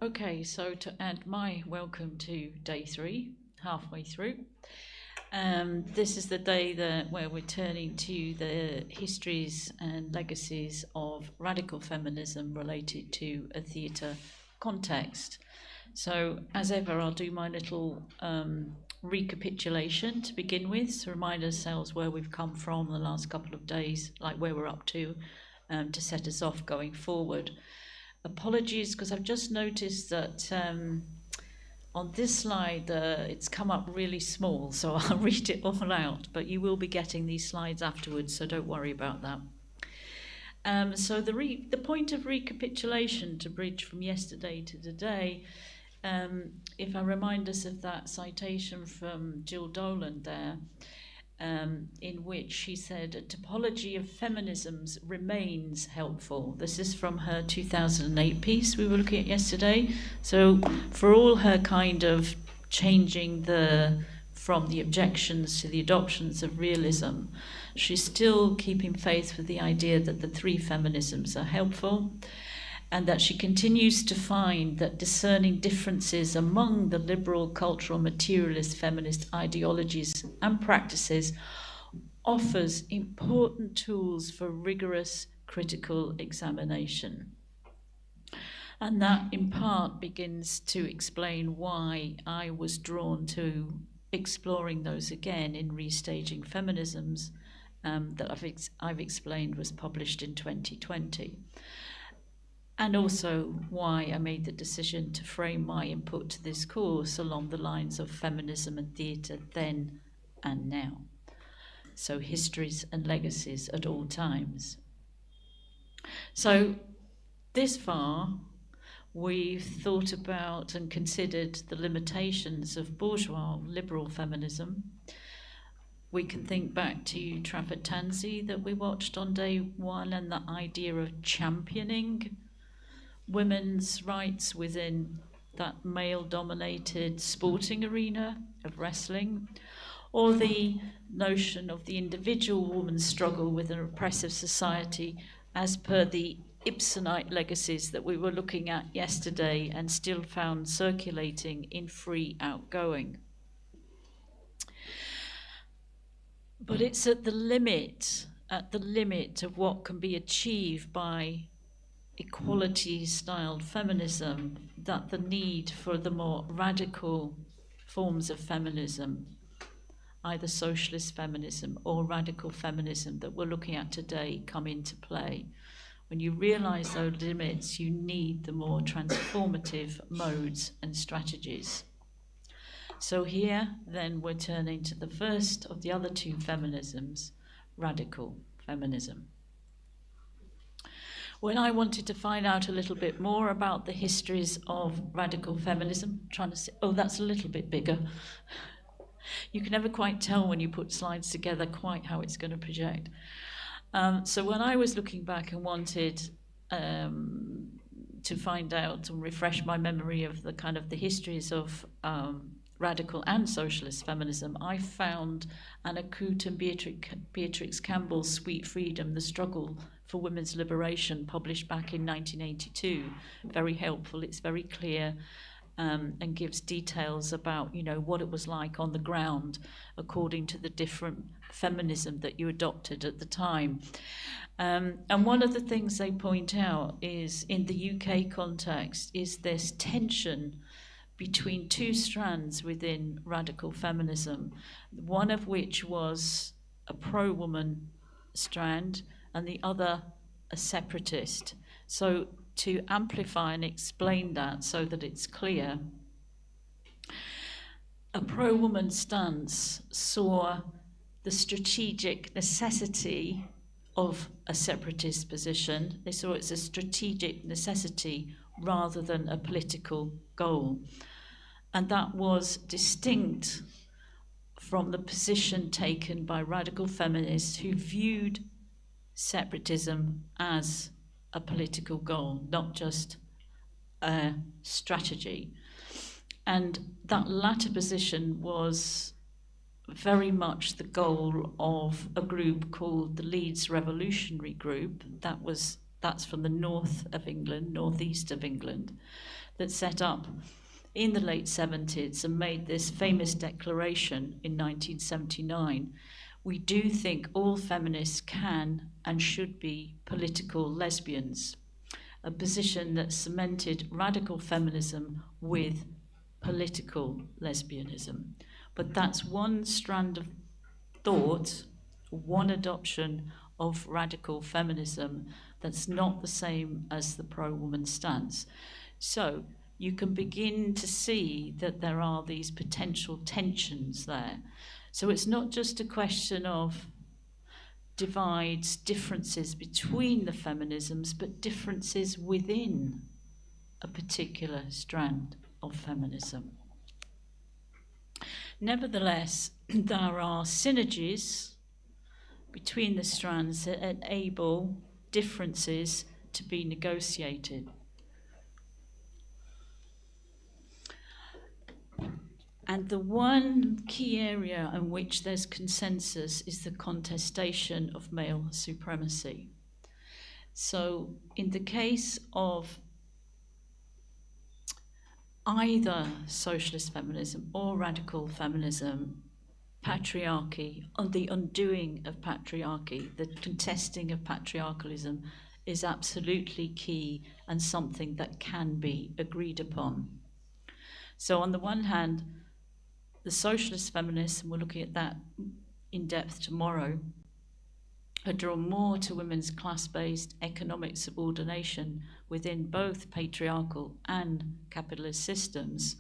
Okay, so to add my welcome to day 3, halfway through. This is the day where we're turning to the histories and legacies of radical feminism related to a theatre context. So, as ever, I'll do my little recapitulation to begin with, to remind ourselves where we've come from the last couple of days, like where we're up to set us off going forward. Apologies, because I've just noticed that on this slide it's come up really small, so I'll read it all out, but you will be getting these slides afterwards, so don't worry about that. So the point of recapitulation, to bridge from yesterday to today, if I remind us of that citation from Jill Dolan there, in which she said a topology of feminisms remains helpful. This is from her 2008 piece we were looking at yesterday. So for all her kind of changing from the objections to the adoptions of realism, she's still keeping faith with the idea that the three feminisms are helpful, and that she continues to find that discerning differences among the liberal, cultural, materialist, feminist ideologies and practices offers important tools for rigorous critical examination. And that, in part, begins to explain why I was drawn to exploring those again in Restaging Feminisms, that I've explained was published in 2020. And also why I made the decision to frame my input to this course along the lines of feminism and theatre then and now. So histories and legacies at all times. So this far, we've thought about and considered the limitations of bourgeois liberal feminism. We can think back to Trafford Tansey that we watched on day 1 and the idea of championing women's rights within that male-dominated sporting arena of wrestling, or the notion of the individual woman's struggle with an oppressive society as per the Ibsenite legacies that we were looking at yesterday and still found circulating in Free Outgoing. But it's at the limit of what can be achieved by equality-styled feminism that the need for the more radical forms of feminism, either socialist feminism or radical feminism that we're looking at today, come into play. When you realise those limits, you need the more transformative modes and strategies. So here, then, we're turning to the first of the other two feminisms, radical feminism. When I wanted to find out a little bit more about the histories of radical feminism, that's a little bit bigger. You can never quite tell when you put slides together quite how it's going to project. So when I was looking back and wanted to find out and refresh my memory of the histories of radical and socialist feminism, I found Anna Coote and Beatrix Campbell's Sweet Freedom, The Struggle for Women's Liberation, published back in 1982. Very helpful, it's very clear, and gives details about, what it was like on the ground according to the different feminism that you adopted at the time. And one of the things they point out is, in the UK context, is this tension between two strands within radical feminism, one of which was a pro-woman strand and the other a separatist. So to amplify and explain that so that it's clear, a pro-woman stance saw the strategic necessity of a separatist position. They saw it as a strategic necessity rather than a political goal. And that was distinct from the position taken by radical feminists who viewed separatism as a political goal, not just a strategy. And that latter position was very much the goal of a group called the Leeds Revolutionary Group. That that's from the north of England, northeast of England, that set up in the late 70s and made this famous declaration in 1979. We do think all feminists can and should be political lesbians, a position that cemented radical feminism with political lesbianism. But that's one strand of thought, one adoption of radical feminism that's not the same as the pro-woman stance. So you can begin to see that there are these potential tensions there. So it's not just a question of divides, differences between the feminisms, but differences within a particular strand of feminism. Nevertheless, there are synergies between the strands that enable differences to be negotiated. And the one key area in which there's consensus is the contestation of male supremacy. So in the case of either socialist feminism or radical feminism, patriarchy, the undoing of patriarchy, the contesting of patriarchalism is absolutely key and something that can be agreed upon. So on the one hand, the socialist feminists, and we're looking at that in depth tomorrow, are drawn more to women's class-based economic subordination within both patriarchal and capitalist systems,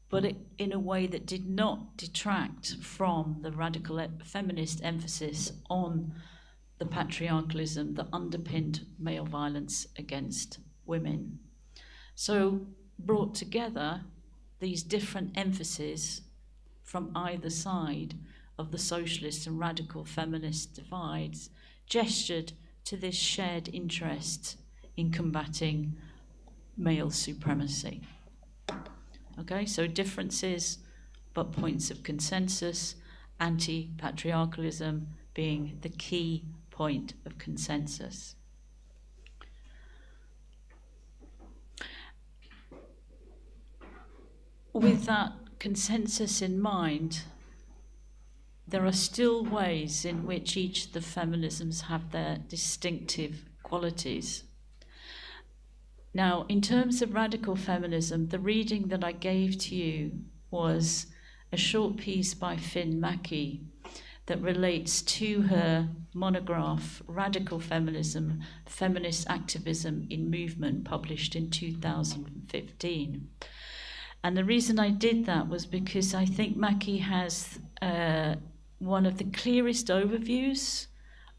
but in a way that did not detract from the radical feminist emphasis on the patriarchalism that underpinned male violence against women. So brought together, these different emphases from either side of the socialist and radical feminist divides gestured to this shared interest in combating male supremacy. Okay, so differences but points of consensus, anti-patriarchalism being the key point of consensus. With that consensus in mind, there are still ways in which each of the feminisms have their distinctive qualities. Now, in terms of radical feminism, the reading that I gave to you was a short piece by Finn Mackey that relates to her monograph, Radical Feminism, Feminist Activism in Movement, published in 2015. And the reason I did that was because I think Mackey has one of the clearest overviews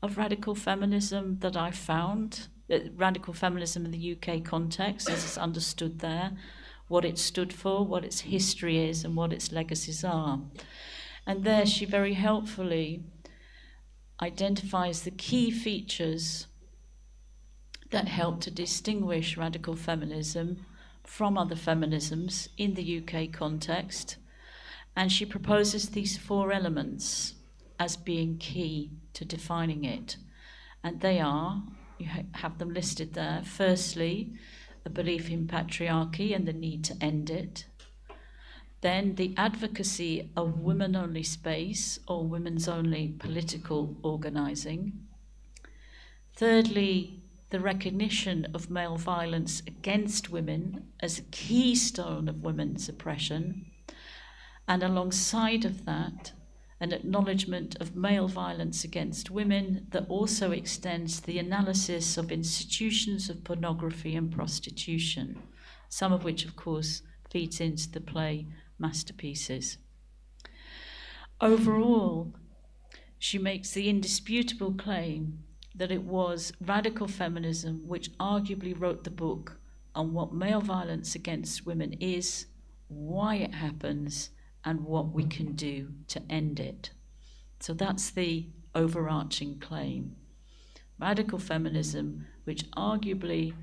of radical feminism that I found. Radical feminism in the UK context, as it's understood there, what it stood for, what its history is, and what its legacies are. And there she very helpfully identifies the key features that help to distinguish radical feminism from other feminisms in the UK context. And she proposes these four elements as being key to defining it. And they are, you have them listed there. Firstly, a belief in patriarchy and the need to end it. Then the advocacy of women-only space or women's-only political organising. Thirdly, the recognition of male violence against women as a keystone of women's oppression. And alongside of that, an acknowledgement of male violence against women that also extends the analysis of institutions of pornography and prostitution, some of which, of course, feeds into the play Masterpieces. Overall, she makes the indisputable claim that it was radical feminism which arguably wrote the book on what male violence against women is, why it happens, and what we can do to end it. So that's the overarching claim. Radical feminism, which arguably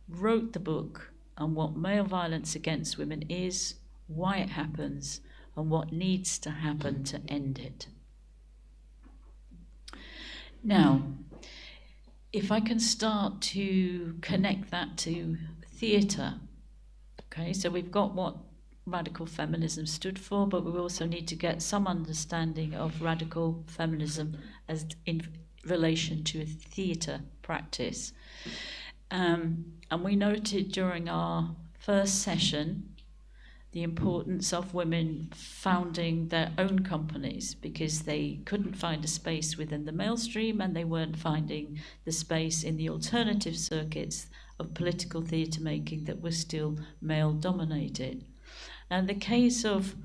wrote the book on what male violence against women is, why it happens, and what needs to happen to end it. Now, if I can start to connect that to theatre, okay, so we've got what radical feminism stood for, but we also need to get some understanding of radical feminism as in relation to a theatre practice. And we noted during our first session the importance of women founding their own companies because they couldn't find a space within the mainstream and they weren't finding the space in the alternative circuits of political theatre making that was still male dominated. And the case of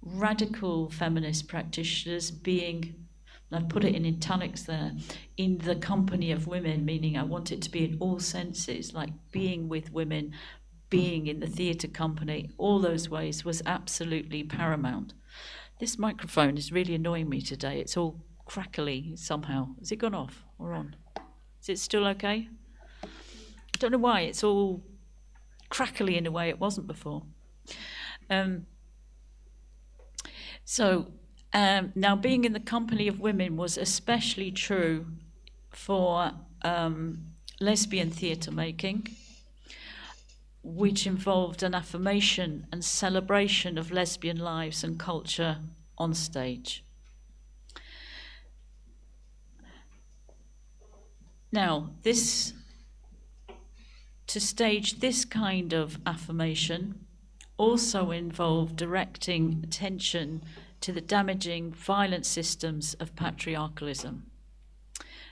radical feminist practitioners being, and I've put it in italics there, in the company of women, meaning I want it to be in all senses, like being with women, being in the theatre company, all those ways was absolutely paramount. This microphone is really annoying me today. It's all crackly somehow. Has it gone off or on? Is it still okay? I don't know why. It's all crackly in a way it wasn't before. Now being in the company of women was especially true for lesbian theatre making, which involved an affirmation and celebration of lesbian lives and culture on stage. Now, to stage this kind of affirmation also involved directing attention to the damaging, violent systems of patriarchalism.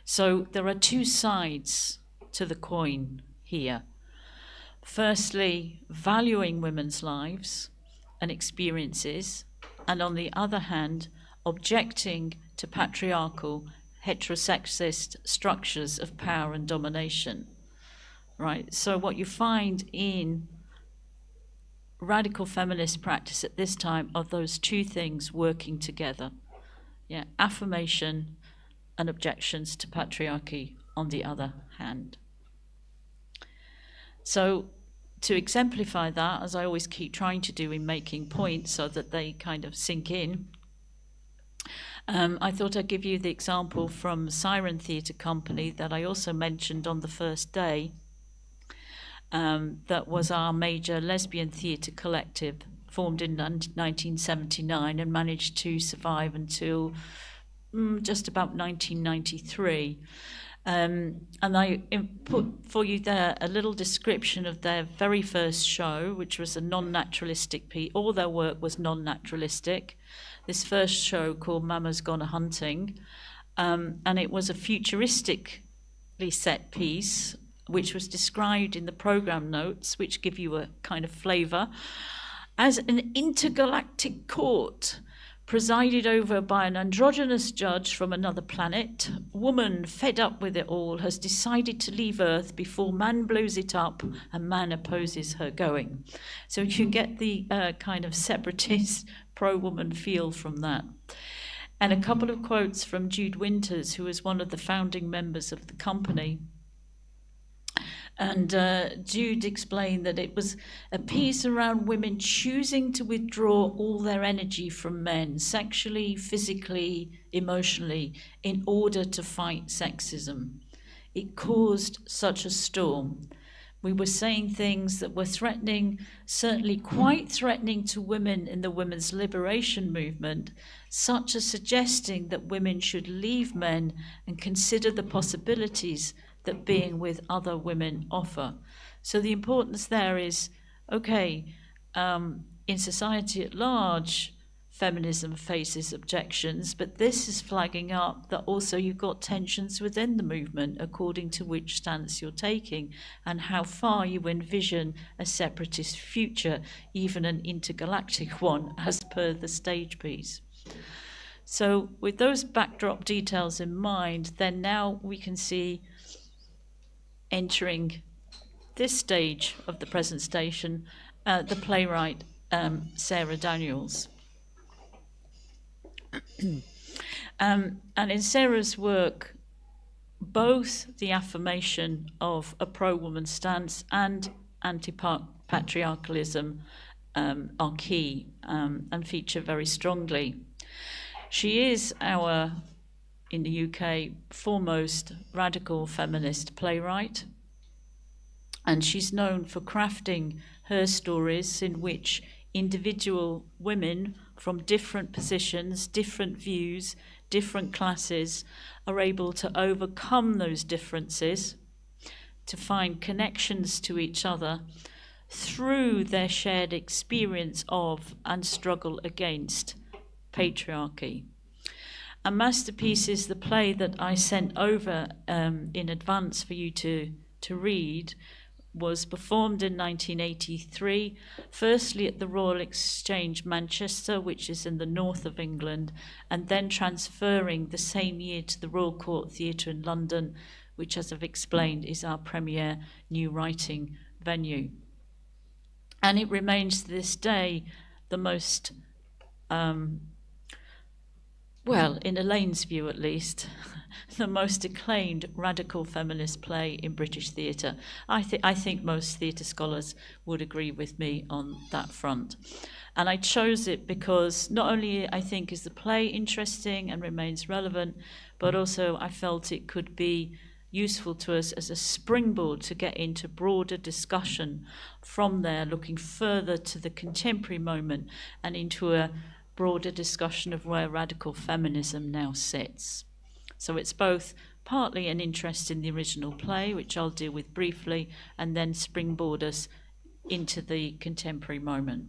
So there are two sides to the coin here. Firstly, valuing women's lives and experiences, and on the other hand, objecting to patriarchal, heterosexist structures of power and domination. Right? So what you find in radical feminist practice at this time are those two things working together. Yeah, affirmation and objections to patriarchy on the other hand. So to exemplify that, as I always keep trying to do in making points so that they kind of sink in, I thought I'd give you the example from Siren Theatre Company that I also mentioned on the first day. That was our major lesbian theatre collective, formed in 1979 and managed to survive until just about 1993. And I put for you there a little description of their very first show, which was a non-naturalistic piece. All their work was non-naturalistic. This first show called Mama's Gone A-Hunting, and it was a futuristically set piece, which was described in the program notes, which give you a kind of flavour, as an intergalactic court presided over by an androgynous judge from another planet. Woman, fed up with it all, has decided to leave Earth before man blows it up and man opposes her going. So you get the kind of separatist pro-woman feel from that. And a couple of quotes from Jude Winters, who was one of the founding members of the company. And Jude explained that it was a piece around women choosing to withdraw all their energy from men, sexually, physically, emotionally, in order to fight sexism. It caused such a storm. We were saying things that were threatening, certainly quite threatening to women in the women's liberation movement, such as suggesting that women should leave men and consider the possibilities that being with other women offer. So the importance there is, okay, in society at large, feminism faces objections, but this is flagging up that also you've got tensions within the movement according to which stance you're taking and how far you envision a separatist future, even an intergalactic one, as per the stage piece. So with those backdrop details in mind, then now we can see entering this stage of the presentation, the playwright Sarah Daniels. And in Sarah's work, both the affirmation of a pro-woman stance and anti-patriarchalism are key and feature very strongly. She is our in the UK, foremost radical feminist playwright. And she's known for crafting her stories in which individual women from different positions, different views, different classes are able to overcome those differences, to find connections to each other through their shared experience of and struggle against patriarchy. A masterpiece is the play that I sent over in advance for you to read, was performed in 1983, firstly at the Royal Exchange Manchester, which is in the north of England, and then transferring the same year to the Royal Court Theatre in London, which, as I've explained, is our premier new writing venue. And it remains to this day the most, well, in Elaine's view at least, the most acclaimed radical feminist play in British theatre. I think most theatre scholars would agree with me on that front. And I chose it because not only I think is the play interesting and remains relevant, but also I felt it could be useful to us as a springboard to get into broader discussion from there, looking further to the contemporary moment and into a broader discussion of where radical feminism now sits. So it's both partly an interest in the original play, which I'll deal with briefly, and then springboard us into the contemporary moment.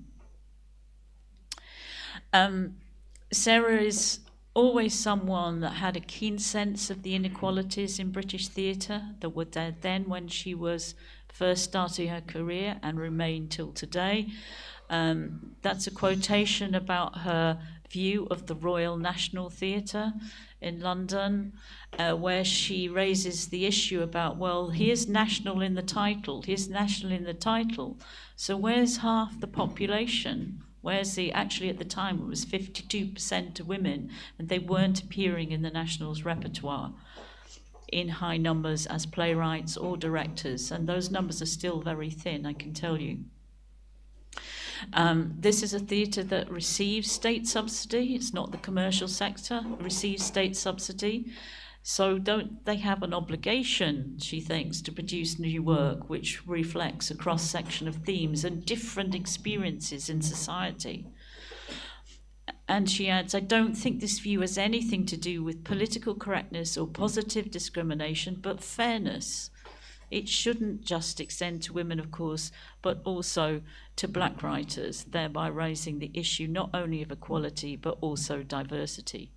Sarah is always someone that had a keen sense of the inequalities in British theatre that were there then when she was first starting her career and remain till today. That's a quotation about her view of the Royal National Theatre in London, where she raises the issue about, well, here's national in the title, so where's half the population? Where's actually at the time it was 52% of women, and they weren't appearing in the National's repertoire in high numbers as playwrights or directors, and those numbers are still very thin, I can tell you. This is a theatre that receives state subsidy. It's not the commercial sector. It receives state subsidy. So don't they have an obligation, she thinks, to produce new work which reflects a cross-section of themes and different experiences in society. And she adds, I don't think this view has anything to do with political correctness or positive discrimination, but fairness. It shouldn't just extend to women, of course, but also to black writers, thereby raising the issue not only of equality, but also diversity.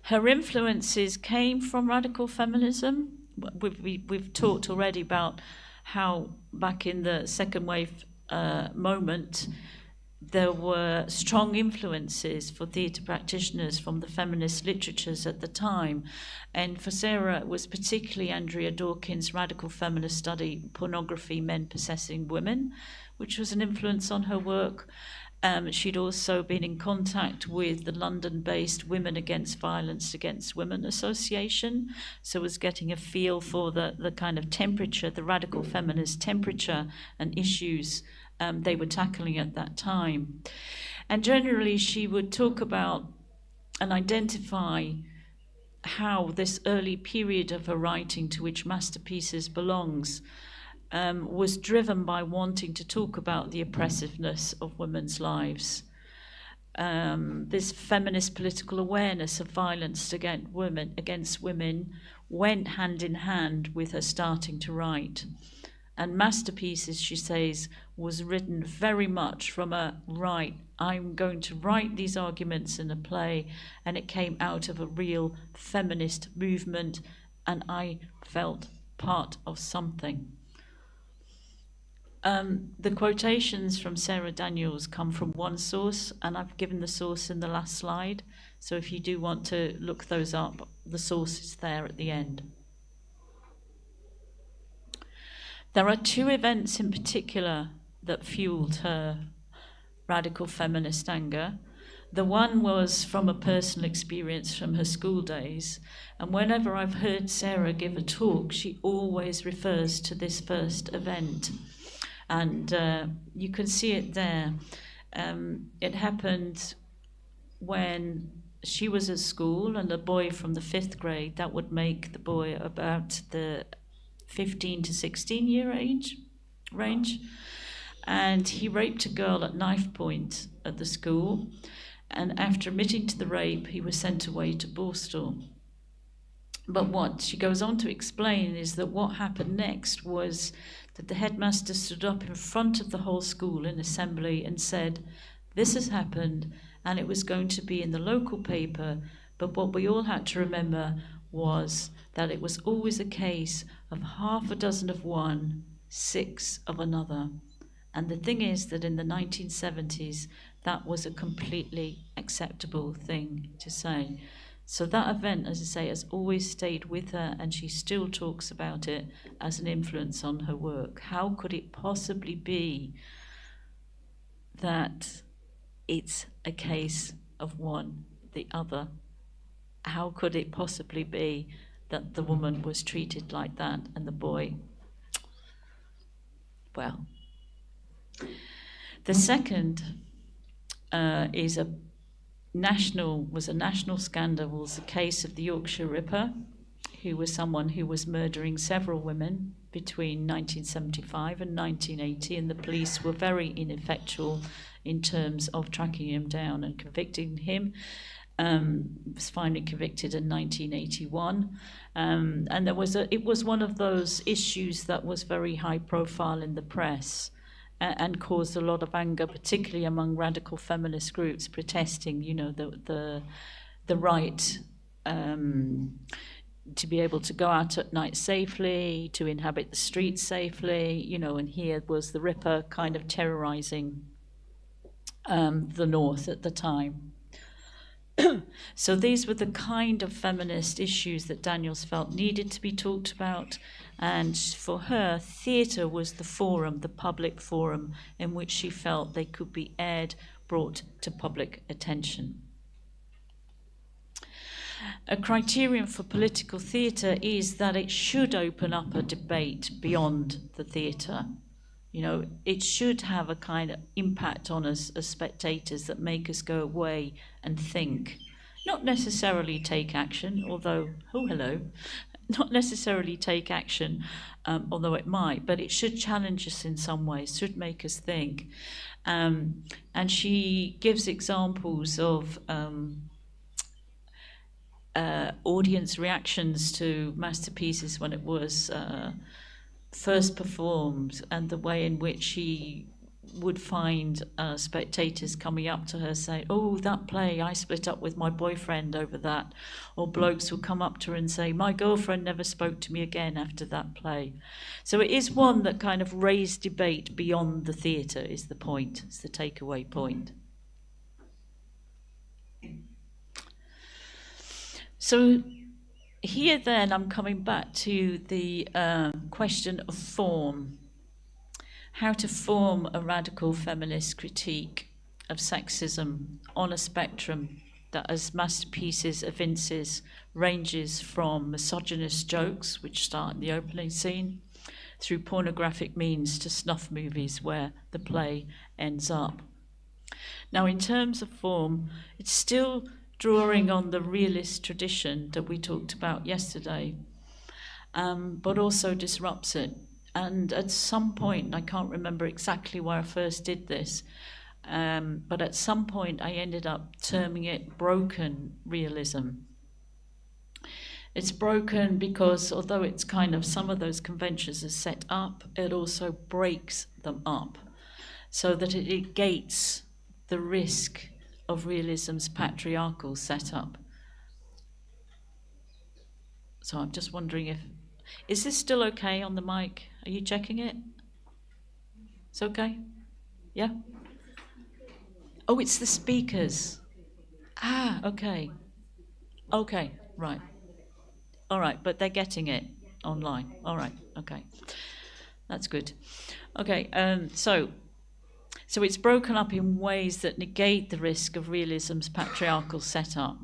Her influences came from radical feminism. We've talked already about how back in the second wave moment, there were strong influences for theatre practitioners from the feminist literatures at the time. And for Sarah, it was particularly Andrea Dawkins' radical feminist study, Pornography, Men Possessing Women, which was an influence on her work. She'd also been in contact with the London-based Women Against Violence Against Women Association, so was getting a feel for the kind of temperature, the radical feminist temperature and issues they were tackling at that time. And generally she would talk about and identify how this early period of her writing, to which Masterpieces belongs, was driven by wanting to talk about the oppressiveness of women's lives. This feminist political awareness of violence against women went hand in hand with her starting to write. And Masterpieces, she says, was written very much from a right, I'm going to write these arguments in a play, and it came out of a real feminist movement, and I felt part of something. The quotations from Sarah Daniels come from one source, and I've given the source in the last slide, so if you do want to look those up, the source is there at the end. There are two events in particular that fueled her radical feminist anger. The one was from a personal experience from her school days, and whenever I've heard Sarah give a talk, she always refers to this first event. And you can see it there. It happened when she was at school, and the boy from the 5th grade, that would make the boy about the 15 to 16 year range. And he raped a girl at knife point at the school. And after admitting to the rape, he was sent away to Borstal. But what she goes on to explain is that what happened next was that the headmaster stood up in front of the whole school in assembly and said, this has happened, and it was going to be in the local paper, but what we all had to remember was that it was always a case of half a dozen of one, 6 of another. And the thing is that in the 1970s, that was a completely acceptable thing to say. So that event, as I say, has always stayed with her, and she still talks about it as an influence on her work. How could it possibly be that it's a case of one, the other? How could it possibly be that the woman was treated like that and the boy? Well, the second was a national scandal. It was the case of the Yorkshire Ripper, who was someone who was murdering several women between 1975 and 1980, and the police were very ineffectual in terms of tracking him down and convicting him. Was finally convicted in 1981, and it was one of those issues that was very high profile in the press, and caused a lot of anger, particularly among radical feminist groups protesting, the right to be able to go out at night safely, to inhabit the streets safely, and here was the Ripper kind of terrorizing the North at the time. So these were the kind of feminist issues that Daniels felt needed to be talked about, and for her, theatre was the forum, the public forum, in which she felt they could be aired, brought to public attention. A criterion for political theatre is that it should open up a debate beyond the theatre. It should have a kind of impact on us as spectators that make us go away and think. Not necessarily take action, although, not necessarily take action, although it might, but it should challenge us in some ways, should make us think. And she gives examples of audience reactions to masterpieces when it was first performed, and the way in which she would find spectators coming up to her saying, oh, that play, I split up with my boyfriend over that. Or blokes would come up to her and say, my girlfriend never spoke to me again after that play. So it is one that kind of raised debate beyond the theatre, is the point, is the takeaway point. So here then I'm coming back to the question of form. How to form a radical feminist critique of sexism on a spectrum that, as masterpieces evinces, ranges from misogynist jokes, which start in the opening scene, through pornographic means to snuff movies where the play ends up. Now, in terms of form, it's still drawing on the realist tradition that we talked about yesterday, but also disrupts it. And at some point, I can't remember exactly where I first did this, but at some point I ended up terming it broken realism. It's broken because although it's kind of some of those conventions are set up, it also breaks them up so that it negates the risk of realism's patriarchal setup. So I'm just wondering is this still okay on the mic? Are you checking it? It's okay? Yeah? Oh, it's the speakers. Ah, okay. Okay, right. All right, but they're getting it online. All right, okay. That's good. Okay, so it's broken up in ways that negate the risk of realism's patriarchal setup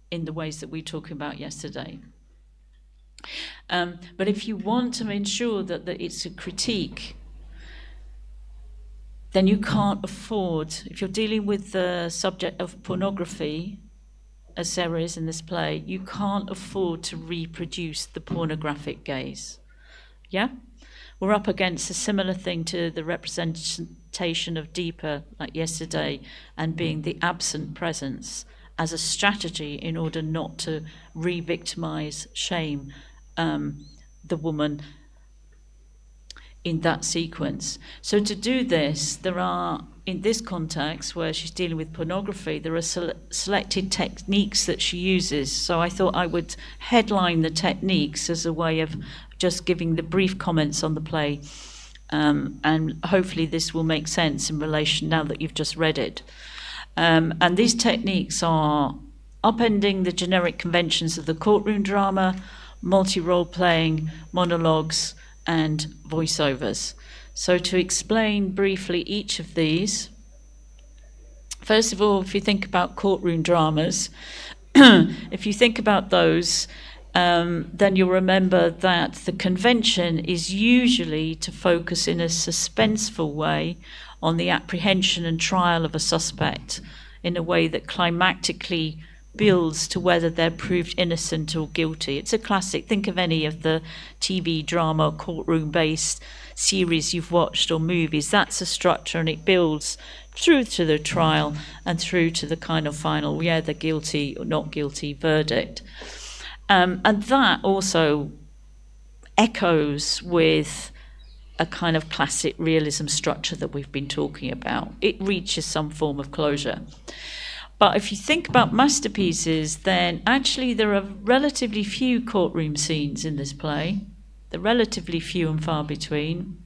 in the ways that we were talking about yesterday. But if you want to ensure that it's a critique, then you can't afford, if you're dealing with the subject of pornography, as Sarah is in this play, you can't afford to reproduce the pornographic gaze. Yeah? We're up against a similar thing to the representation of deeper, like yesterday, and being the absent presence as a strategy in order not to re-victimize, shame the woman in that sequence. So to do this, there are, in this context where she's dealing with pornography, there are selected techniques that she uses. So I thought I would headline the techniques as a way of just giving the brief comments on the play. And hopefully this will make sense in relation now that you've just read it. And these techniques are upending the generic conventions of the courtroom drama, multi-role playing, monologues, and voiceovers. So to explain briefly each of these, first of all, if you think about courtroom dramas, if you think about those, then you'll remember that the convention is usually to focus in a suspenseful way on the apprehension and trial of a suspect in a way that climactically builds to whether they're proved innocent or guilty. It's a classic. Think of any of the TV drama, courtroom-based series you've watched or movies. That's a structure, and it builds through to the trial and through to the kind of final, yeah, the guilty or not guilty verdict. And that also echoes with a kind of classic realism structure that we've been talking about. It reaches some form of closure. But if you think about masterpieces, then actually there are relatively few courtroom scenes in this play. They're relatively few and far between.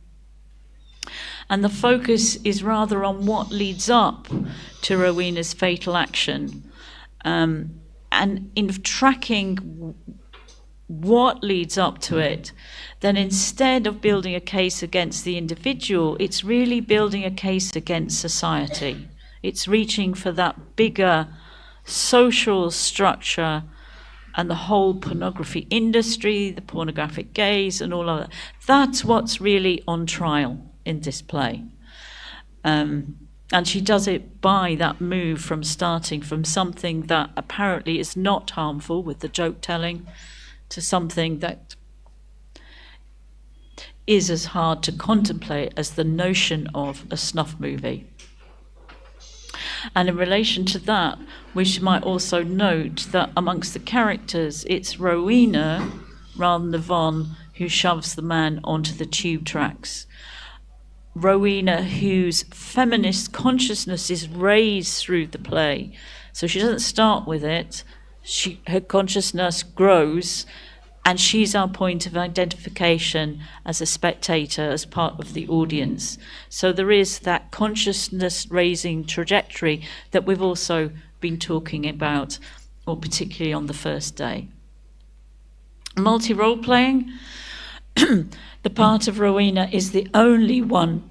And the focus is rather on what leads up to Rowena's fatal action. And in tracking what leads up to it, then instead of building a case against the individual, it's really building a case against society. It's reaching for that bigger social structure and the whole pornography industry, the pornographic gaze and all of that. That's what's really on trial in this play. And she does it by that move from starting from something that apparently is not harmful with the joke telling to something that is as hard to contemplate as the notion of a snuff movie. And in relation to that, we might also note that amongst the characters, it's Rowena rather than Yvonne who shoves the man onto the tube tracks. Rowena, whose feminist consciousness is raised through the play. So she doesn't start with it. Her consciousness grows, and she's our point of identification as a spectator, as part of the audience. So there is that consciousness-raising trajectory that we've also been talking about, or particularly on the first day. Multi-role playing. The part of Rowena is the only one,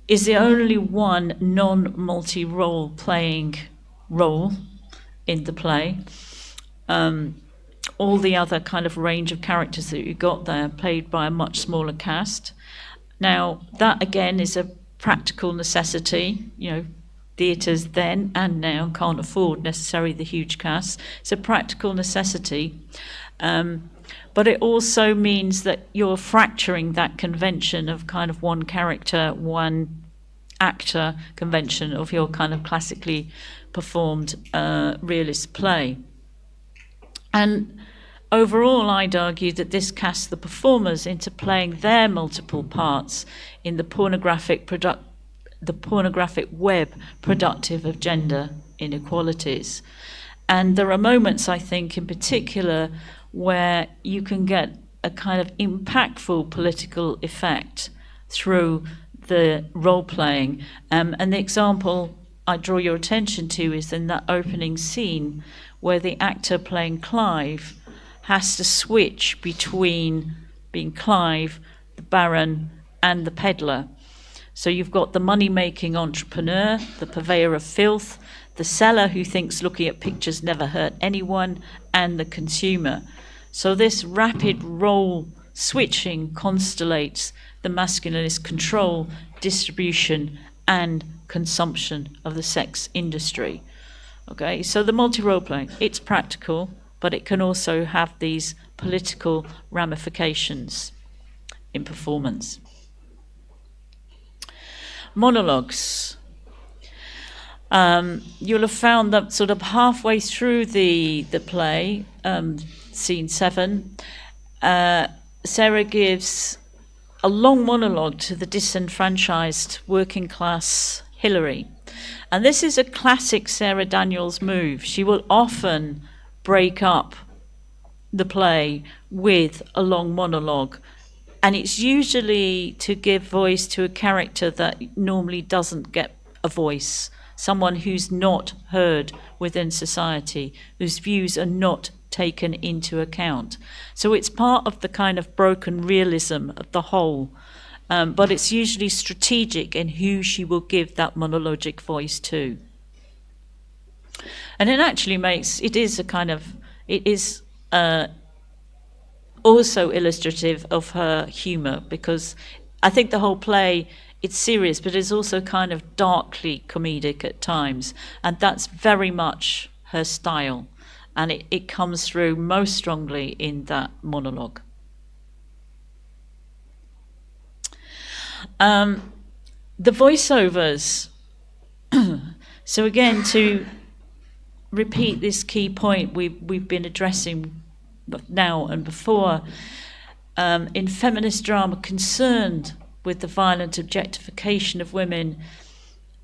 is the only one non-multi-role playing role in the play. All the other kind of range of characters that you got there played by a much smaller cast. Now, that again is a practical necessity. You know, theatres then and now can't afford necessarily the huge cast. It's a practical necessity. But it also means that you're fracturing that convention of kind of one character, one actor convention of your kind of classically performed realist play. And overall, I'd argue that this casts the performers into playing their multiple parts in the pornographic web productive of gender inequalities. And there are moments, I think, in particular, where you can get a kind of impactful political effect through the role-playing. And the example I draw your attention to is in that opening scene where the actor playing Clive has to switch between being Clive, the Baron, and the peddler. So you've got the money-making entrepreneur, the purveyor of filth, the seller who thinks looking at pictures never hurt anyone, and the consumer. So this rapid role switching constellates the masculinist control, distribution, and consumption of the sex industry. Okay, so the multi-role play, it's practical, but it can also have these political ramifications in performance. Monologues. You'll have found that sort of halfway through the play, scene 7, Sarah gives a long monologue to the disenfranchised working class Hillary. And this is a classic Sarah Daniels move. She will often break up the play with a long monologue. And it's usually to give voice to a character that normally doesn't get a voice, someone who's not heard within society, whose views are not taken into account. So it's part of the kind of broken realism of the whole, but it's usually strategic in who she will give that monologic voice to. And it actually it is also illustrative of her humour, because I think the whole play, it's serious, but it's also kind of darkly comedic at times, and that's very much her style, and it comes through most strongly in that monologue. The voiceovers. So again, to repeat this key point we've been addressing now and before, in feminist drama concerned with the violent objectification of women,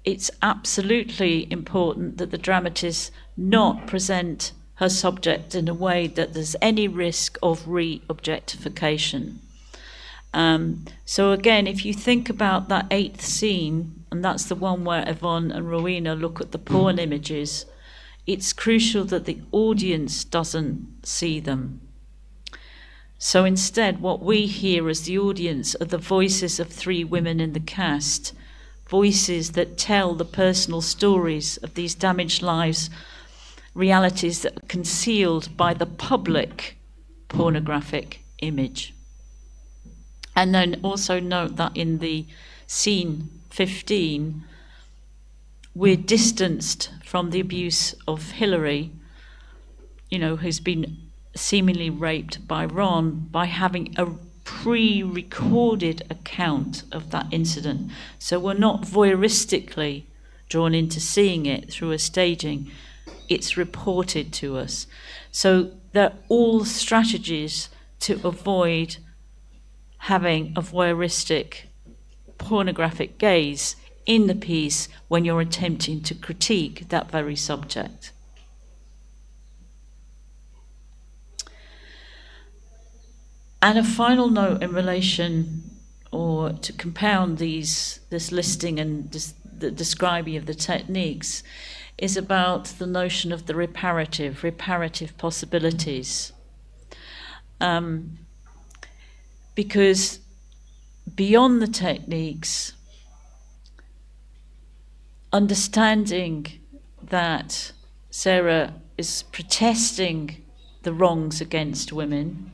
it's absolutely important that the dramatist not present her subject in a way that there's any risk of re-objectification. So again, if you think about that 8th scene, and that's the one where Yvonne and Rowena look at the porn images, it's crucial that the audience doesn't see them. So instead, what we hear as the audience are the voices of 3 women in the cast, voices that tell the personal stories of these damaged lives, realities that are concealed by the public pornographic image. And then also note that in the scene 15, we're distanced from the abuse of Hillary, who's been seemingly raped by Ron, by having a pre-recorded account of that incident. So we're not voyeuristically drawn into seeing it through a staging. It's reported to us. So they're all strategies to avoid having a voyeuristic pornographic gaze in the piece when you're attempting to critique that very subject. And a final note in relation, or to compound this listing and the describing of the techniques, is about the notion of the reparative possibilities. Because beyond the techniques, understanding that Sarah is protesting the wrongs against women,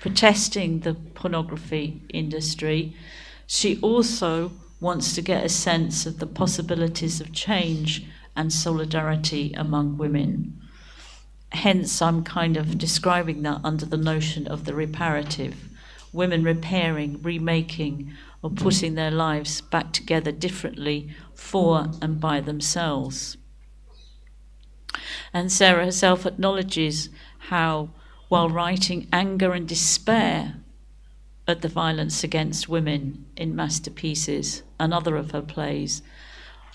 protesting the pornography industry, she also wants to get a sense of the possibilities of change and solidarity among women. Hence, I'm kind of describing that under the notion of the reparative. Women repairing, remaking, or putting their lives back together differently for and by themselves. And Sarah herself acknowledges how, while writing anger and despair at the violence against women in Masterpieces and other of her plays,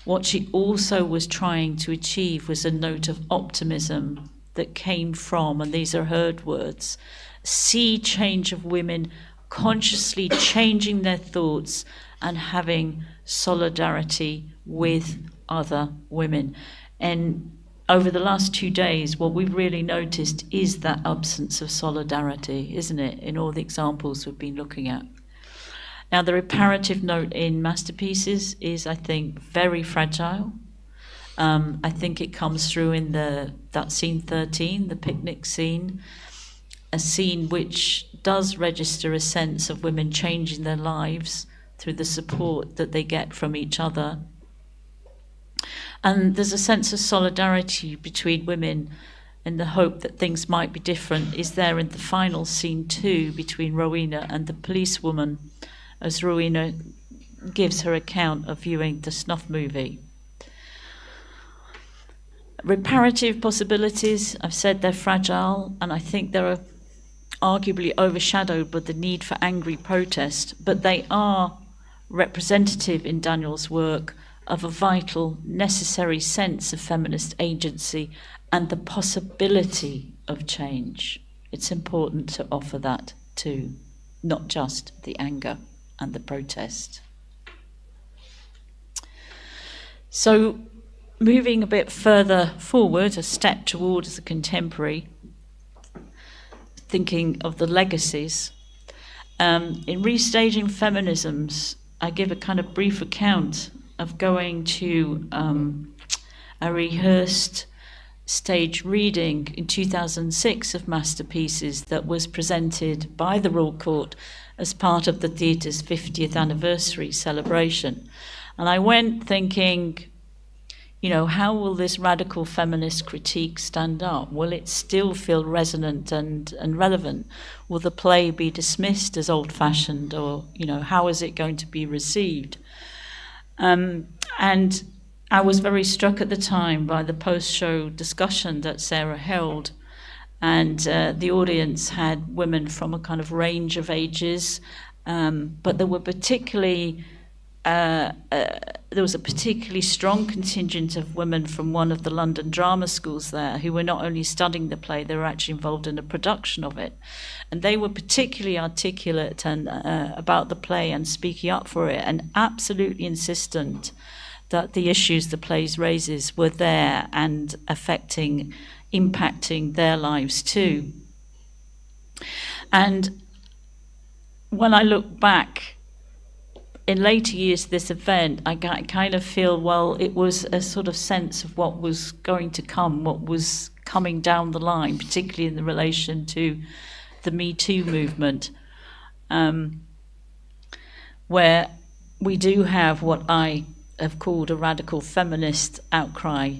what she also was trying to achieve was a note of optimism that came from, and these are her words, sea change of women consciously changing their thoughts and having solidarity with other women. And over the last 2 days, what we've really noticed is that absence of solidarity, isn't it, in all the examples we've been looking at. Now, the reparative note in Masterpieces is, I think, very fragile. I think it comes through in that scene 13, the picnic scene, a scene which does register a sense of women changing their lives through the support that they get from each other. And there's a sense of solidarity between women, and the hope that things might be different is there in the final scene too, between Rowena and the policewoman, as Rowena gives her account of viewing the snuff movie. Reparative possibilities, I've said they're fragile, and I think they're arguably overshadowed by the need for angry protest, but they are representative in Daniel's work of a vital, necessary sense of feminist agency and the possibility of change. It's important to offer that too, not just the anger and the protest. So, moving a bit further forward, a step towards the contemporary, thinking of the legacies. In Restaging Feminisms, I give a kind of brief account of going to a rehearsed stage reading in 2006 of masterpieces that was presented by the Royal Court as part of the theatre's 50th anniversary celebration. And I went thinking, you know, how will this radical feminist critique stand up? Will it still feel resonant and relevant? Will the play be dismissed as old-fashioned, or, you know, how is it going to be received? And I was very struck at the time by the post-show discussion that Sarah held, and the audience had women from a kind of range of ages, but there were particularly there was a particularly strong contingent of women from one of the London drama schools there who were not only studying the play, they were actually involved in the production of it. And they were particularly articulate and about the play and speaking up for it, and absolutely insistent that the issues the play raises were there and impacting their lives too. And when I look back, in later years, this event, I kind of feel, well, it was a sort of sense of what was going to come, what was coming down the line, particularly in the relation to the Me Too movement, where we do have what I have called a radical feminist outcry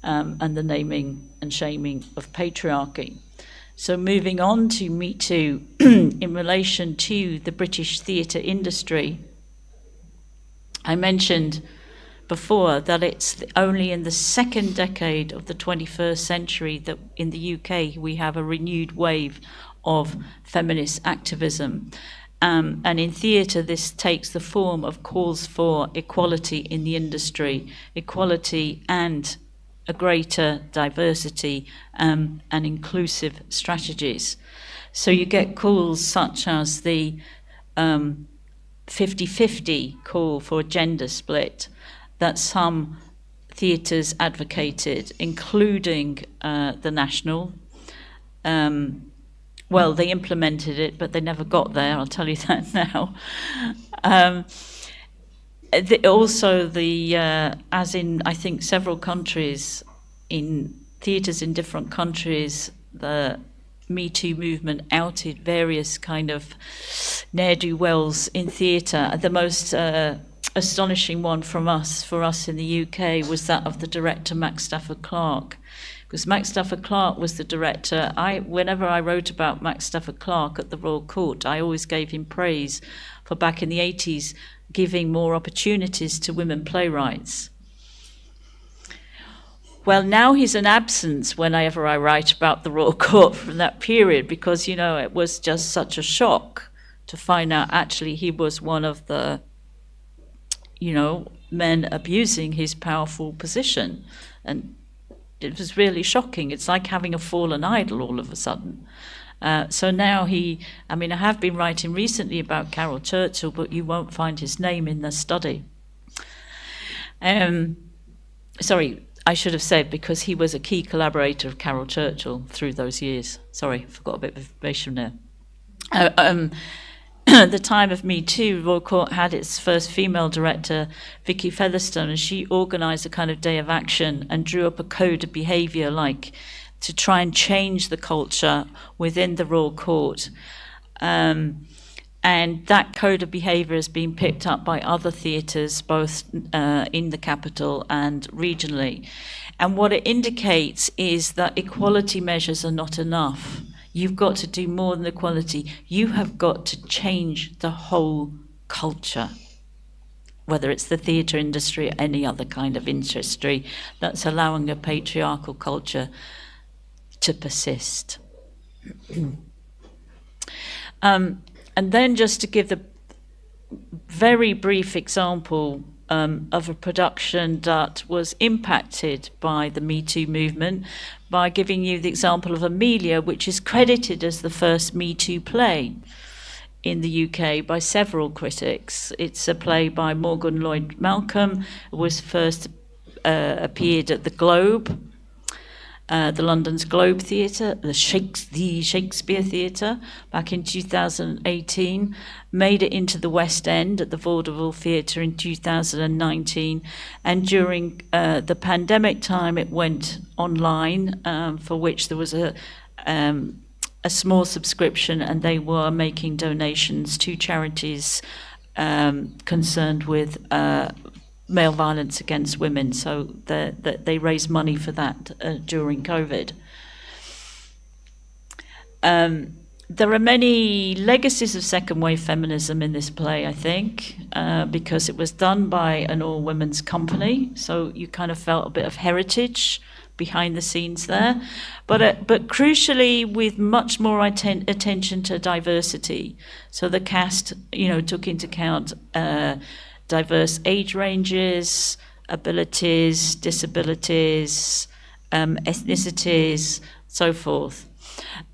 and the naming and shaming of patriarchy. So moving on to Me Too, in relation to the British theatre industry, I mentioned before that it's only in the second decade of the 21st century that in the UK we have a renewed wave of feminist activism. And in theatre, this takes the form of calls for equality in the industry, equality and a greater diversity and inclusive strategies. So you get calls such as the 50-50 call for a gender split that some theatres advocated, including the National. Well, they implemented it, but they never got there, I'll tell you that now. As in, I think, several countries, in theatres in different countries, the Me Too movement outed various kind of ne'er-do-wells in theatre. The most astonishing one for us in the UK was that of the director Max Stafford Clark, because Max Stafford Clark was the director. Whenever I wrote about Max Stafford Clark at the Royal Court, I always gave him praise for back in the 80s giving more opportunities to women playwrights. Well, now he's an absence whenever I write about the Royal Court from that period, because, you know, it was just such a shock to find out actually he was one of the, you know, men abusing his powerful position. And it was really shocking. It's like having a fallen idol all of a sudden. So now I have been writing recently about Carol Churchill, but you won't find his name in the study. Sorry, I should have said, because he was a key collaborator of Carol Churchill through those years. Sorry, I forgot a bit of information there. At the time of Me Too, Royal Court had its first female director, Vicky Featherstone, and she organised a kind of day of action and drew up a code of behaviour, like to try and change the culture within the Royal Court. And that code of behaviour has been picked up by other theatres, both in the capital and regionally. And what it indicates is that equality measures are not enough. You've got to do more than equality. You have got to change the whole culture, whether it's the theatre industry or any other kind of industry that's allowing a patriarchal culture to persist. And then just to give the very brief example of a production that was impacted by the Me Too movement, by giving you the example of Amelia, which is credited as the first Me Too play in the UK by several critics. It's a play by Morgan Lloyd Malcolm. It was first appeared at the Globe, the London's Globe Theatre, the Shakespeare Theatre, back in 2018, made it into the West End at the Vaudeville Theatre in 2019, and during the pandemic time it went online, for which there was a small subscription, and they were making donations to charities concerned with male violence against women, so they raised money for that during COVID. There are many legacies of second wave feminism in this play, I think, because it was done by an all-women's company, so you kind of felt a bit of heritage behind the scenes there, but crucially with much more attention to diversity. So the cast, took into account diverse age ranges, abilities, disabilities, ethnicities, so forth.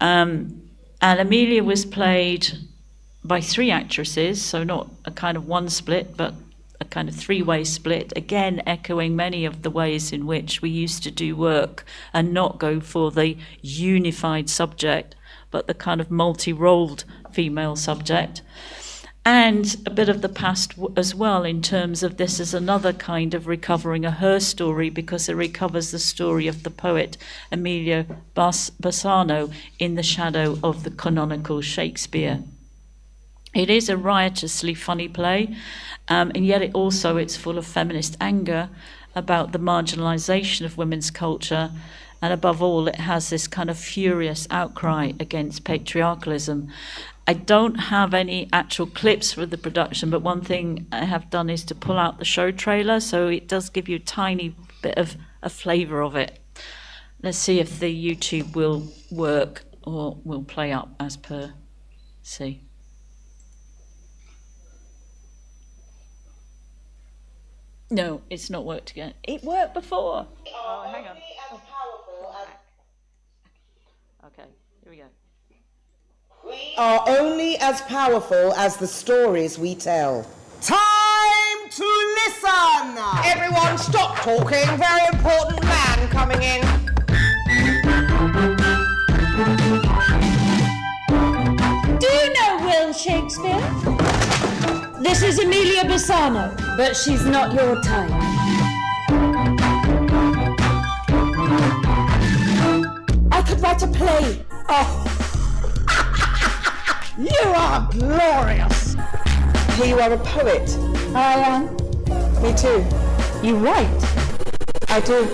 And Amelia was played by 3 actresses, so not a kind of one split, but a kind of 3-way split, again echoing many of the ways in which we used to do work and not go for the unified subject, but the kind of multi-rolled female subject. And a bit of the past as well, in terms of this is another kind of recovering her story, because it recovers the story of the poet Amelia Bassano in the shadow of the canonical Shakespeare. It is a riotously funny play, and yet it's full of feminist anger about the marginalisation of women's culture, and above all it has this kind of furious outcry against patriarchalism. I don't have any actual clips for the production, but one thing I have done is to pull out the show trailer, so it does give you a tiny bit of a flavour of it. Let's see if the YouTube will work or will play up as per see. No, it's not worked again. It worked before. Oh, hang on. Okay, here we go. We are only as powerful as the stories we tell. Time to listen! Everyone stop talking. Very important man coming in. Do you know Will Shakespeare? This is Amelia Bassano, but she's not your type. I could write a play. Oh. You are glorious! Here you are a poet. I am. Me too. You write? I do.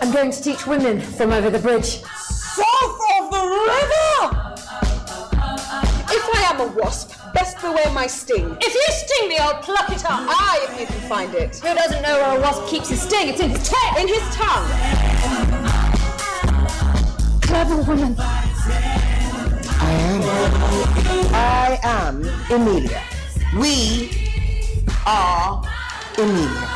I'm going to teach women from over the bridge. South of the river! If I am a wasp, best beware my sting. If you sting me, I'll pluck it up. Ah, if you can find it. Who doesn't know where a wasp keeps his sting? It's in his tail. In his tongue. Clever woman. I am Emilia. We are Emilia.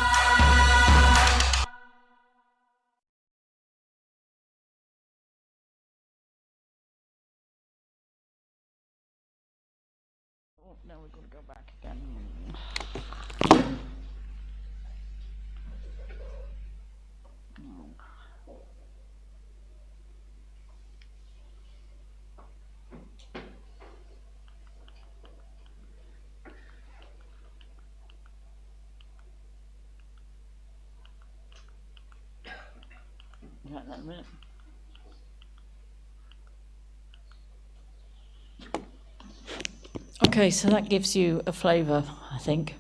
Oh, now we're going to go back again. Right, that a minute. Okay, so that gives you a flavour, I think.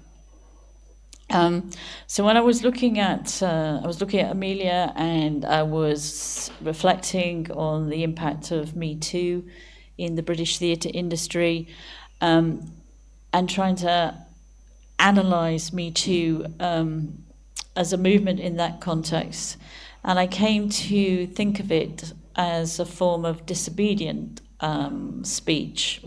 So when I was looking at Amelia, and I was reflecting on the impact of Me Too in the British theatre industry, and trying to analyse Me Too as a movement in that context. And I came to think of it as a form of disobedient speech,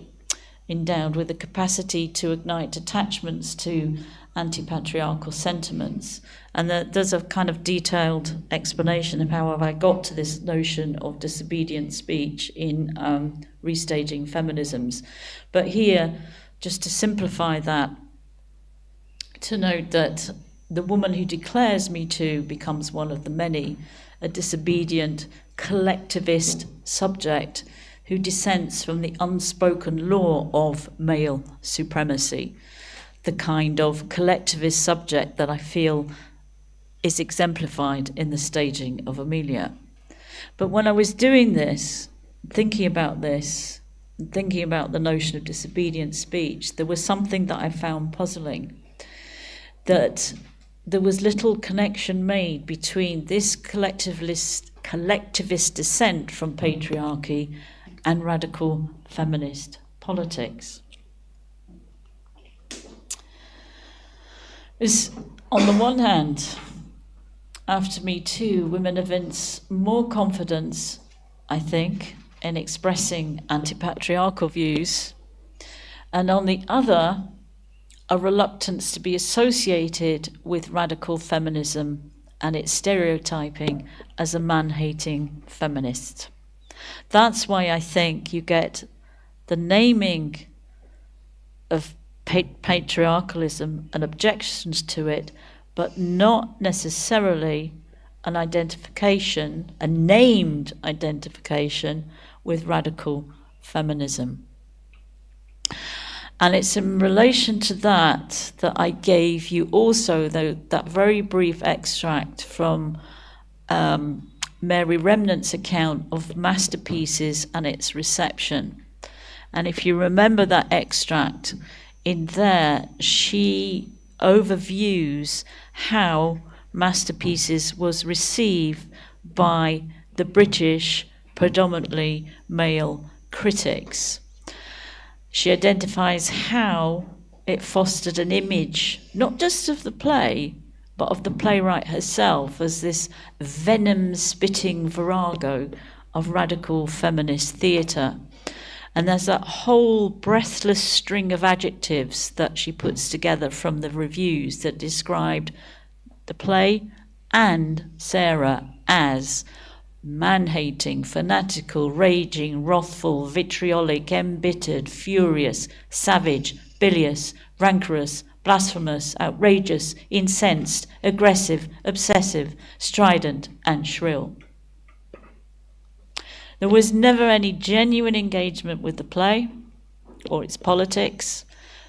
endowed with the capacity to ignite attachments to anti-patriarchal sentiments. And there's a kind of detailed explanation of how I got to this notion of disobedient speech in restaging feminisms. But here, just to simplify that, to note that the woman who declares Me Too becomes one of the many, a disobedient, collectivist subject who dissents from the unspoken law of male supremacy, the kind of collectivist subject that I feel is exemplified in the staging of Amelia. But when I was doing this, thinking about this, thinking about the notion of disobedient speech, there was something that I found puzzling, that there was little connection made between this collectivist dissent from patriarchy and radical feminist politics. Is, on the one hand, after Me Too, women evince more confidence, I think, in expressing anti-patriarchal views, and on the other, a reluctance to be associated with radical feminism and its stereotyping as a man-hating feminist. That's why I think you get the naming of patriarchalism and objections to it, but not necessarily an identification, a named identification with radical feminism. And it's in relation to that I gave you also that very brief extract from Mary Remnant's account of Masterpieces and its reception. And if you remember that extract, in there she overviews how Masterpieces was received by the British, predominantly male critics. She identifies how it fostered an image, not just of the play, but of the playwright herself as this venom-spitting virago of radical feminist theatre. And there's that whole breathless string of adjectives that she puts together from the reviews that described the play and Sarah as man-hating, fanatical, raging, wrathful, vitriolic, embittered, furious, savage, bilious, rancorous, blasphemous, outrageous, incensed, aggressive, obsessive, strident, and shrill. There was never any genuine engagement with the play or its politics,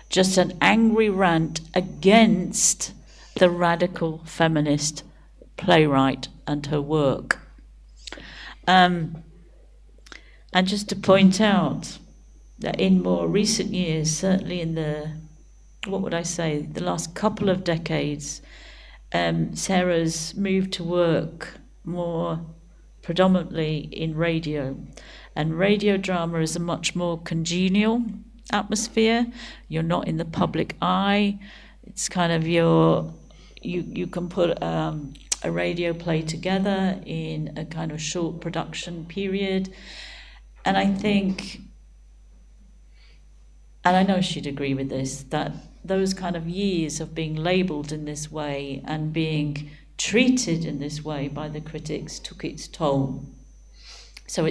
just an angry rant against the radical feminist playwright and her work. And just to point out that in more recent years, certainly in the last couple of decades, Sarah's moved to work more predominantly in radio. And radio drama is a much more congenial atmosphere. You're not in the public eye. It's kind of you can put a radio play together in a kind of short production period. And I think, and I know she'd agree with this, that those kind of years of being labelled in this way and being treated in this way by the critics took its toll. So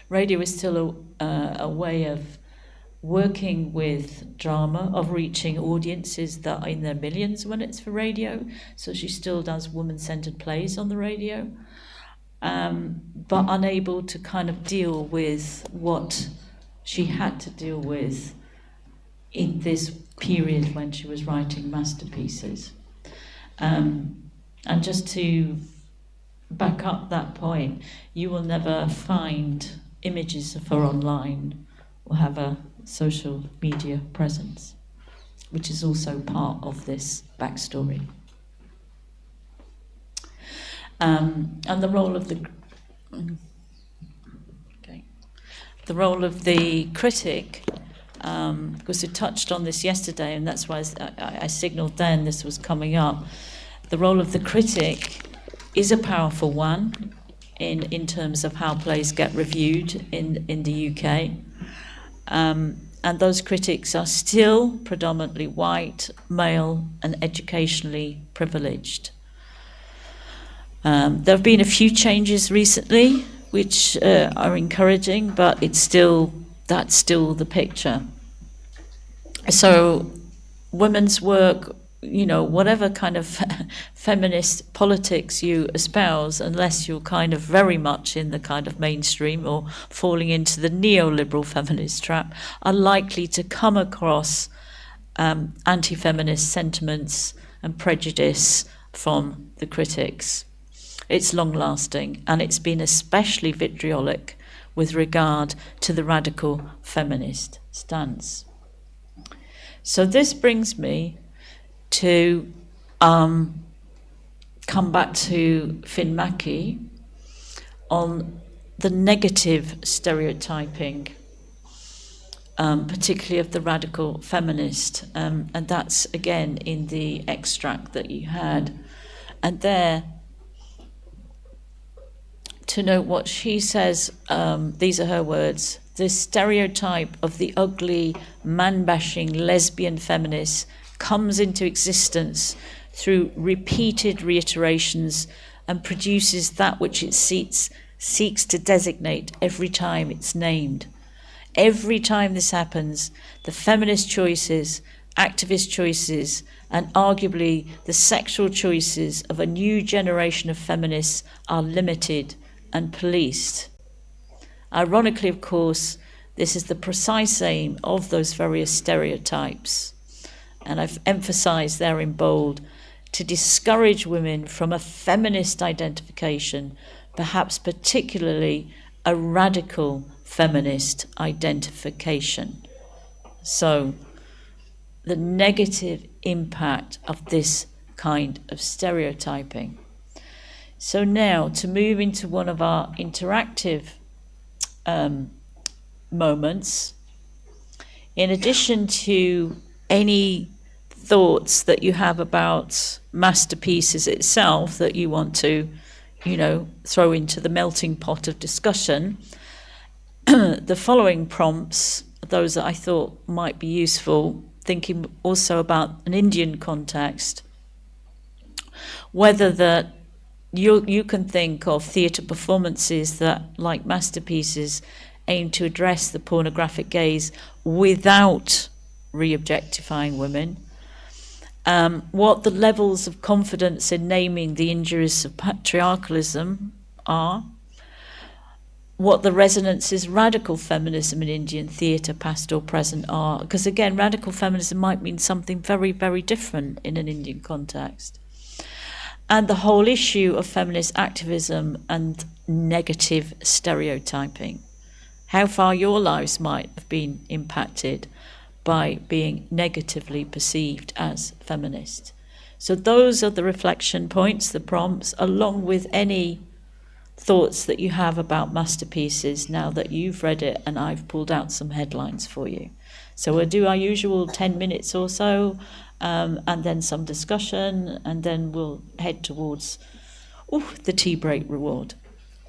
radio is still a way of working with drama, of reaching audiences that are in their millions when it's for radio. So she still does woman-centered plays on the radio, but unable to kind of deal with what she had to deal with in this period when she was writing Masterpieces. And just to back up that point, you will never find images of her online or have a social media presence, which is also part of this backstory. And the role of the critic, because we touched on this yesterday, and that's why I signalled then this was coming up. The role of the critic is a powerful one in terms of how plays get reviewed in the UK. And those critics are still predominantly white, male, and educationally privileged. There have been a few changes recently, which are encouraging, but that's still the picture. So, women's work, whatever kind of feminist politics you espouse, unless you're kind of very much in the kind of mainstream or falling into the neoliberal feminist trap, are likely to come across anti-feminist sentiments and prejudice from the critics. It's long-lasting, and it's been especially vitriolic with regard to the radical feminist stance. So this brings me to come back to Finn Mackey on the negative stereotyping, particularly of the radical feminist, and that's again in the extract that you had. And there, to note what she says, these are her words: this stereotype of the ugly, man-bashing lesbian feminist comes into existence through repeated reiterations and produces that which it seeks to designate every time it's named. Every time this happens, the feminist choices, activist choices, and arguably the sexual choices of a new generation of feminists are limited and policed. Ironically, of course, this is the precise aim of those various stereotypes, and I've emphasised there in bold, to discourage women from a feminist identification, perhaps particularly a radical feminist identification. So, the negative impact of this kind of stereotyping. So now, to move into one of our interactive moments, in addition to any thoughts that you have about masterpieces itself that you want to, throw into the melting pot of discussion, the following prompts, those that I thought might be useful, thinking also about an Indian context, whether that you can think of theatre performances that, like masterpieces, aim to address the pornographic gaze without re-objectifying women, what the levels of confidence in naming the injuries of patriarchalism are, what the resonances radical feminism in Indian theatre, past or present, are, because again, radical feminism might mean something very, very different in an Indian context. And the whole issue of feminist activism and negative stereotyping. How far your lives might have been impacted by being negatively perceived as feminist. So those are the reflection points, the prompts, along with any thoughts that you have about masterpieces now that you've read it and I've pulled out some headlines for you. So we'll do our usual 10 minutes or so, and then some discussion, and then we'll head towards the tea break reward.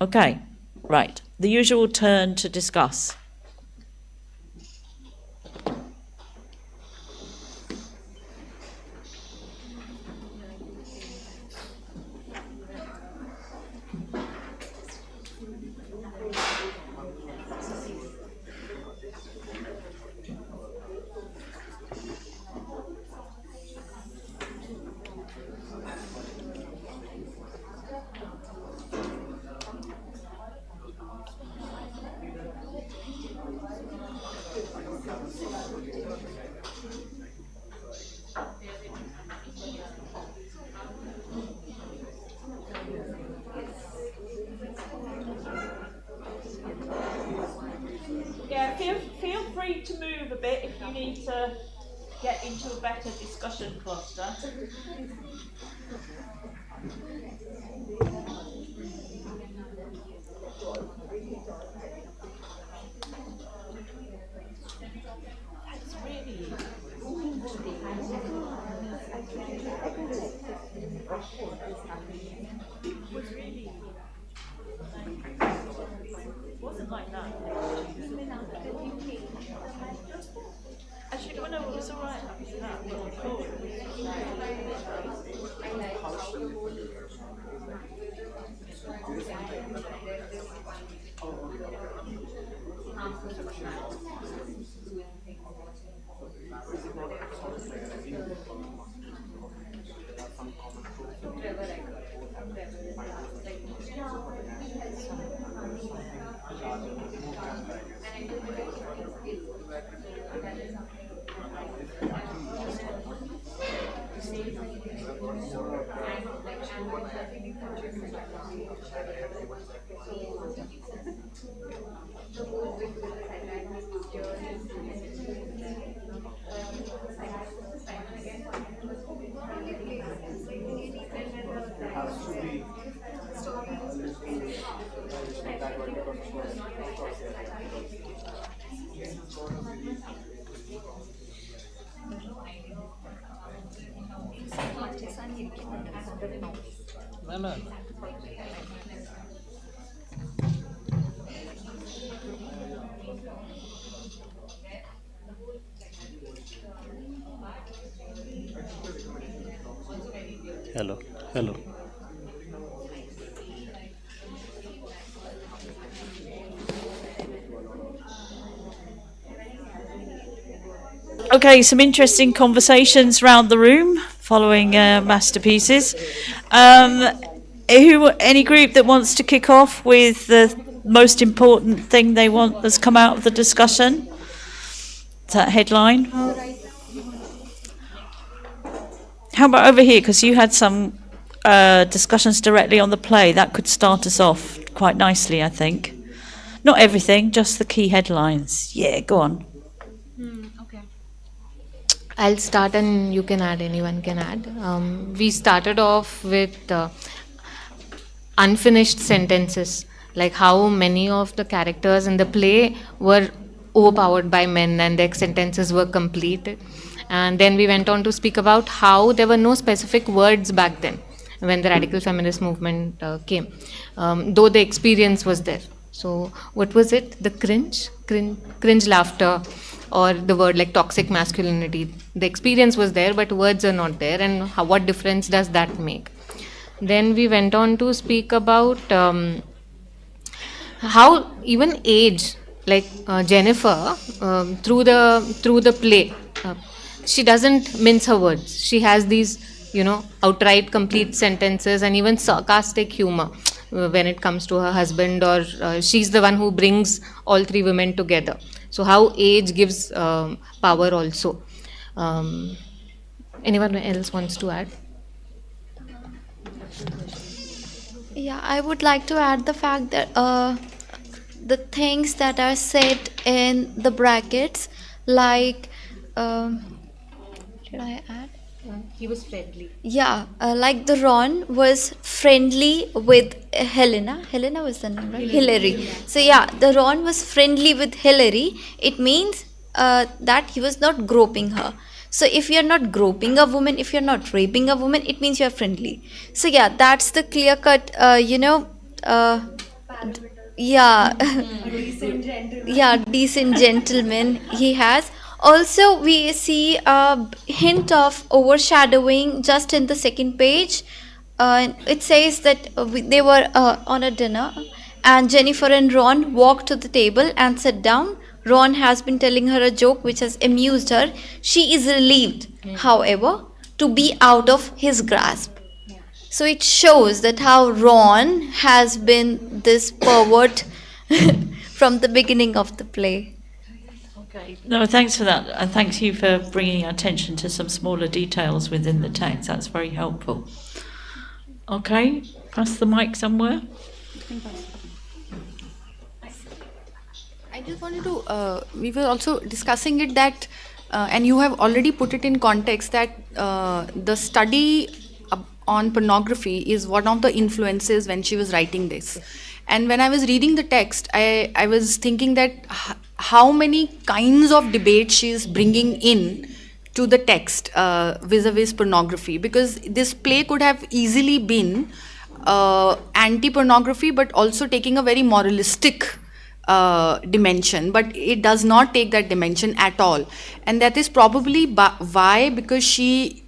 Okay, right. The usual turn to discuss. feel free to move a bit if you need to get into a better discussion cluster. It wasn't like that. Actually, no, it was all right after that. Cool. Hello, hello. Okay, some interesting conversations around the room following masterpieces. Any group that wants to kick off with the most important thing they want that's come out of the discussion? That headline. How about over here? Because you had some discussions directly on the play. That could start us off quite nicely, I think. Not everything, just the key headlines. Yeah, go on. Okay. I'll start and you can add, anyone can add. We started off with unfinished sentences, like how many of the characters in the play were overpowered by men and their sentences were completed. And then we went on to speak about how there were no specific words back then when the radical feminist movement came, though the experience was there. So what was it? The cringe laughter, or the word like toxic masculinity. The experience was there, but words are not there. And what difference does that make? Then we went on to speak about how even age, like Jennifer, through the play, she doesn't mince her words. She has these, outright complete sentences and even sarcastic humor when it comes to her husband, or she's the one who brings all three women together. So how age gives power also. Anyone else wants to add? Yeah, I would like to add the fact that the things that are said in the brackets, like, should I add? He was friendly. Yeah, like the Ron was friendly with Helena. Helena was the name, right? Hillary. So yeah, the Ron was friendly with Hillary. It means that he was not groping her. So if you're not groping a woman, if you're not raping a woman, it means you're friendly. So yeah, that's the clear cut, yeah, yeah, decent gentleman he has. Also, we see a hint of overshadowing just in the second page. It says that they were on a dinner, and Jennifer and Ron walked to the table and sat down. Ron has been telling her a joke which has amused her. She is relieved, however, to be out of his grasp. So it shows that how Ron has been this pervert from the beginning of the play. Okay. No, thanks for that, and thanks you for bringing attention to some smaller details within the text. That's very helpful. Okay, pass the mic somewhere. I just wanted to, we were also discussing it that, and you have already put it in context that the study on pornography is one of the influences when she was writing this. And when I was reading the text, I was thinking that how many kinds of debates she is bringing in to the text vis-a-vis pornography, because this play could have easily been anti-pornography but also taking a very moralistic dimension, but it does not take that dimension at all. And that is probably why, because she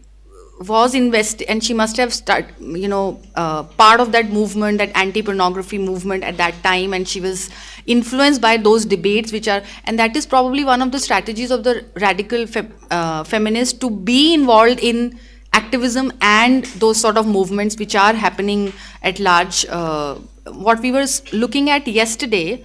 was invested and she must have part of that movement, that anti-pornography movement at that time, and she was influenced by those debates and that is probably one of the strategies of the radical feminists, to be involved in activism and those sort of movements which are happening at large. What we were looking at yesterday,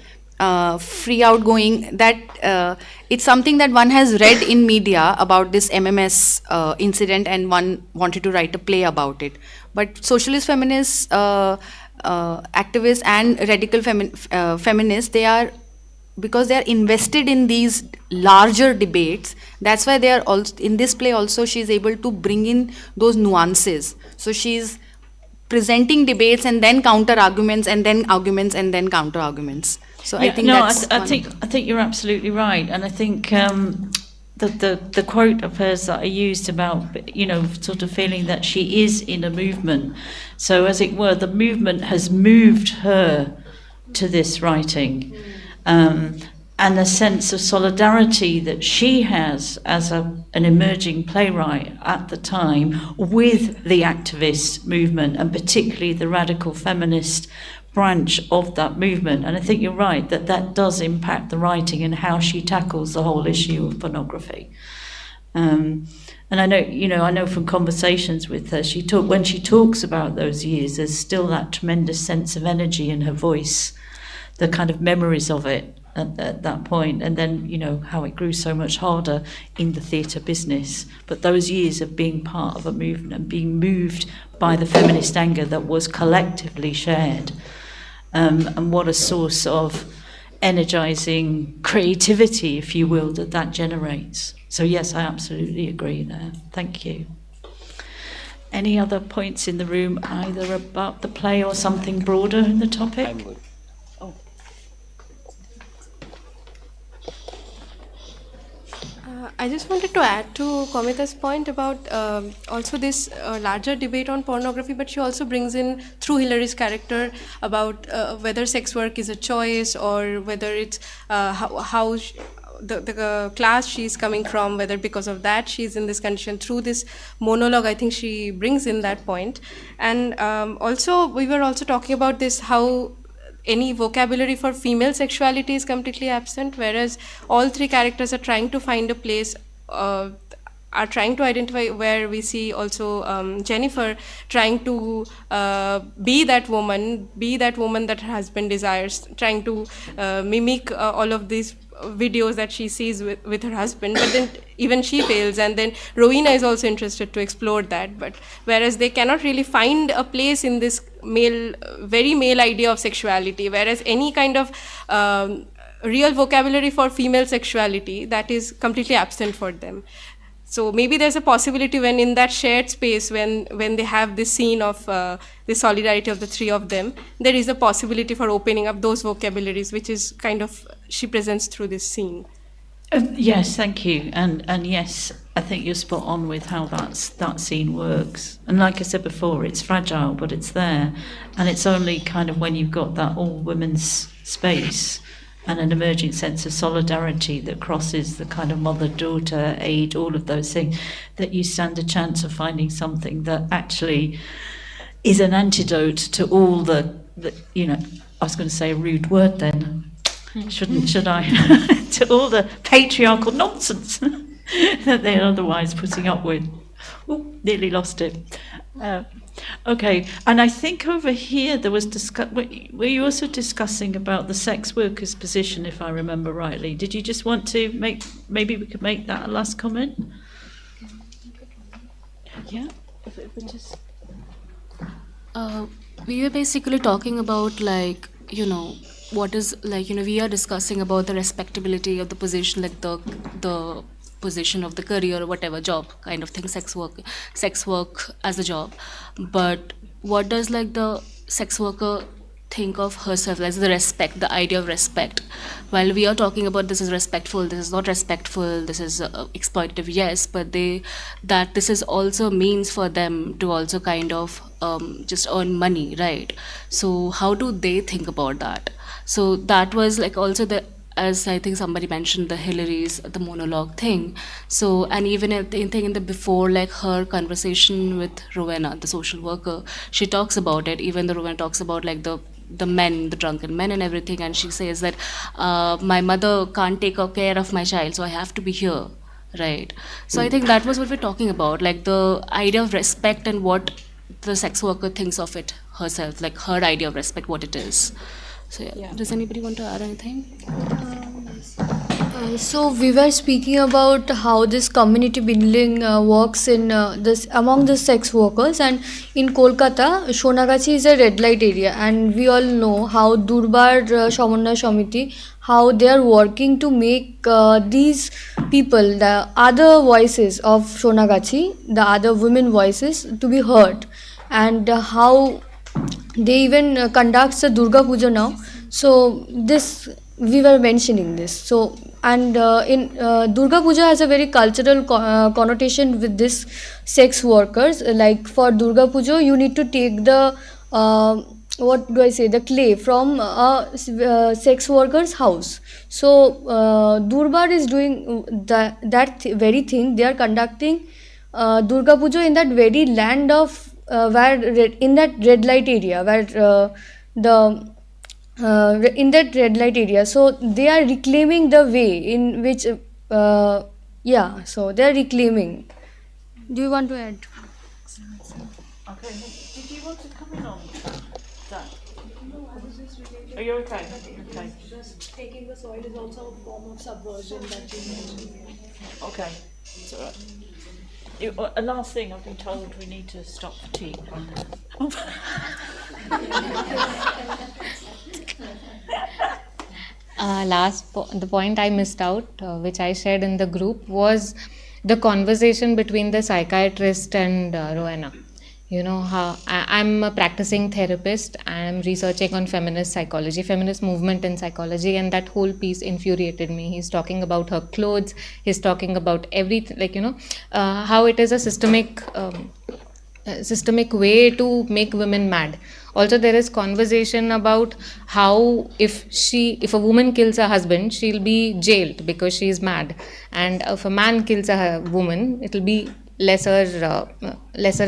free outgoing, that it's something that one has read in media about this MMS incident, and one wanted to write a play about it. But socialist feminists, activists and radical feminists, because they are invested in these larger debates, that's why they are also in this play. Also, she is able to bring in those nuances. So she's presenting debates and then counter arguments and then arguments and then counter arguments. So I think I think you're absolutely right, and I think the quote of hers that I used about, sort of feeling that she is in a movement. So as it were, the movement has moved her to this writing, and a sense of solidarity that she has as an emerging playwright at the time with the activist movement, and particularly the radical feminist branch of that movement. And I think you're right that does impact the writing and how she tackles the whole issue of pornography. And I know from conversations with her, when she talks about those years, there's still that tremendous sense of energy in her voice, the kind of memories of it at that point, and then how it grew so much harder in the theatre business. But those years of being part of a movement and being moved by the feminist anger that was collectively shared, and what a source of energizing creativity, if you will, that generates. So yes, I absolutely agree there. Thank you. Any other points in the room, either about the play or something broader in the topic? I'm good. I just wanted to add to Komita's point about also this larger debate on pornography, but she also brings in, through Hilary's character, about whether sex work is a choice or whether it's how the class she's coming from, whether because of that she's in this condition. Through this monologue, I think she brings in that point. And also, we were also talking about this, how any vocabulary for female sexuality is completely absent, whereas all three characters are trying to find a place, are trying to identify, where we see also Jennifer trying to be that woman that her husband desires, trying to mimic all of these videos that she sees with her husband, but then even she fails. And then Rowena is also interested to explore that, but whereas they cannot really find a place in this very male idea of sexuality, whereas any kind of real vocabulary for female sexuality, that is completely absent for them. So maybe there's a possibility when in that shared space, when they have this scene of the solidarity of the three of them, there is a possibility for opening up those vocabularies, which is kind of, she presents through this scene. Yes, thank you. And yes, I think you're spot on with how that scene works. And like I said before, it's fragile, but it's there. And it's only kind of when you've got that all-women's space and an emerging sense of solidarity that crosses the kind of mother-daughter aid, all of those things, that you stand a chance of finding something that actually is an antidote to all the I was going to say a rude word then, should I? To all the patriarchal nonsense that they're otherwise putting up with. Ooh, nearly lost it. Okay, and I think over here there was were you also discussing about the sex workers' position, if I remember rightly? Did you just want to maybe we could make that a last comment? Yeah, if it would just... We were basically talking about what is, like, we are discussing about the respectability of the position, like the position of the career or whatever job kind of thing, sex work as a job. But what does, like, the sex worker think of herself as the respect, the idea of respect? While we are talking about this is respectful, this is not respectful, this is exploitative, yes, but that this is also a means for them to also kind of just earn money, right? So how do they think about that? So that was like also as I think somebody mentioned, the the monologue thing. So, and even I think in the before, like her conversation with Rowena, the social worker, she talks about it. Even the Rowena talks about like the men, the drunken men and everything, and she says that my mother can't take care of my child, so I have to be here, right? So I think that was what we're talking about, like the idea of respect and what the sex worker thinks of it herself, like her idea of respect, what it is. So yeah. Does anybody want to add anything? So we were speaking about how this community building works in this among the sex workers, and in Kolkata, Sonagachi is a red light area, and we all know how Durbar Samanway Samiti, how they are working to make these people, the other voices of Sonagachi, the other women voices, to be heard, and how they even conducts a Durga Puja now. So this we were mentioning this. So and in Durga Puja has a very cultural connotation with this sex workers. Like for Durga Puja, you need to take the what do I say, the clay from a sex worker's house. So Durbar is doing that very thing. They are conducting Durga Puja in that very land of in that red light area where in that red light area. So they are reclaiming the way in which yeah, so they are reclaiming. Do you want to add? Okay, did you want to come in on that? Are you okay? Okay. Just taking the soil is also a form of subversion that you mentioned. Okay, it's all right. A last thing, I've been told we need to stop for tea. The point I missed out, which I shared in the group, was the conversation between the psychiatrist and Rowena. You know, how I'm a practicing therapist. I'm researching on feminist psychology, feminist movement in psychology, and that whole piece infuriated me. He's talking about her clothes. He's talking about everything, like, how it is a systemic way to make women mad. Also, there is conversation about how if a woman kills her husband, she'll be jailed because she is mad, and if a man kills a woman, it'll be lesser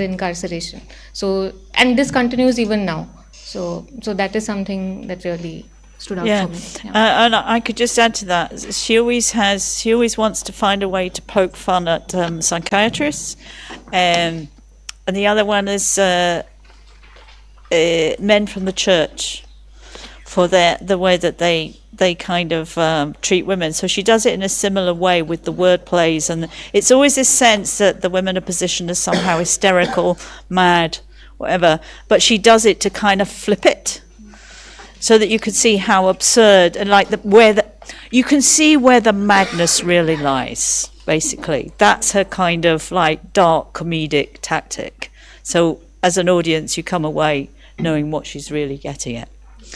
incarceration. So, and this continues even now. So that is something that really stood out for me. Yeah. And I could just add to that. She always wants to find a way to poke fun at psychiatrists, and the other one is men from the church for the way that they kind of treat women. So she does it in a similar way with the word plays, and it's always this sense that the women are positioned as somehow hysterical, mad, whatever, but she does it to kind of flip it so that you can see how absurd, and like you can see where the madness really lies, basically. That's her kind of like dark comedic tactic. So as an audience you come away knowing what she's really getting at.